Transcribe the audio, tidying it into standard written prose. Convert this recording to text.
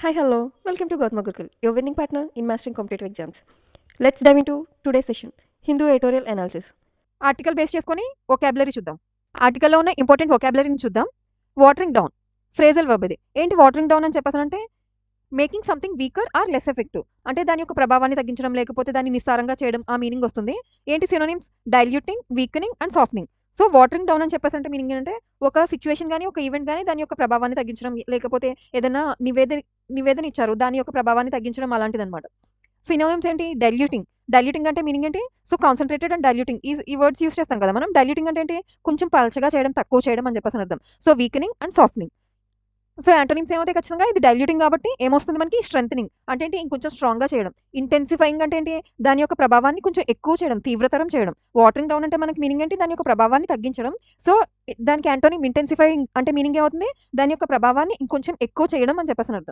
Hi, hello. Welcome to Gautama Gurukul, your winning partner in mastering competitive exams. Let's dive into today's session Hindu editorial analysis. Article base చేసుకొని vocabulary చూద్దాం. ఆర్టికల్‌లో ఉన్న important వొకాబులరీని చూద్దాం. Watering down phrasal verb ఇది. ఏంటి watering down అని చెప్పేసనంటే making something weaker or less effective. అంటే దాని యొక్క ప్రభావాన్ని తగ్గించడం, లేకపోతే దాన్ని నిస్సారంగా చేయడం ఆ మీనింగ్ వస్తుంది. ఏంటి synonyms? Diluting, weakening and softening. So watering down అని చెప్పేసంటే మీనింగ్ ఏంటంటే ఒక సిట్యుయేషన్ గాని, ఒక ఈవెంట్ గాని దాని యొక్క ప్రభావాన్ని తగ్గించడం, లేకపోతే ఏదైనా నివేదన ఇచ్చారు. దాని యొక్క ప్రభావాన్ని తగ్గించడం అలాంటిదనమాట. సినోనిమ్స్ ఏంటి? డైల్యూటింగ్. డైల్యూటింగ్ అంటే మీనింగ్ ఏంటి? సో కాన్సంట్రేటెడ్ అండ్ డైల్యూటింగ్ ఈ వర్డ్స్ యూజ్ చేస్తాం కదా మనం. డైల్యూటింగ్ అంటే ఏంటి? కొంచెం పలచగా చేయడం, తక్కువ చేయడం అని చెప్పేసి అర్థం. So weakening and softening. So antonyms ఏమవుతాయి ఖచ్చితంగా? ఇది డైల్యూటింగ్ కాబట్టి ఏమొస్తుంది మనకి? స్ట్రెంథెనింగ్ అంటే ఏంటి? ఇంకొంచెం స్ట్రాంగ్‌గా చేయడం. ఇంటెన్సిఫైయింగ్ అంటే ఏంటి? దాని యొక్క ప్రభావాన్ని కొంచెం ఎక్కువ చేయడం, తీవ్రతరం చేయడం. వాటరింగ్ డౌన్ అంటే మనకి మీనింగ్ ఏంటి? దాని యొక్క ప్రభావాన్ని తగ్గించడం. సో దానికి యాంటోనిమ్ ఇంటెన్సిఫైయింగ్ అంటే మీనింగ్ ఏమవుతుంది? దాని యొక్క ప్రభావాన్ని ఇంకొంచెం ఎక్కువ చేయడం అని చెప్పేసి అర్థం.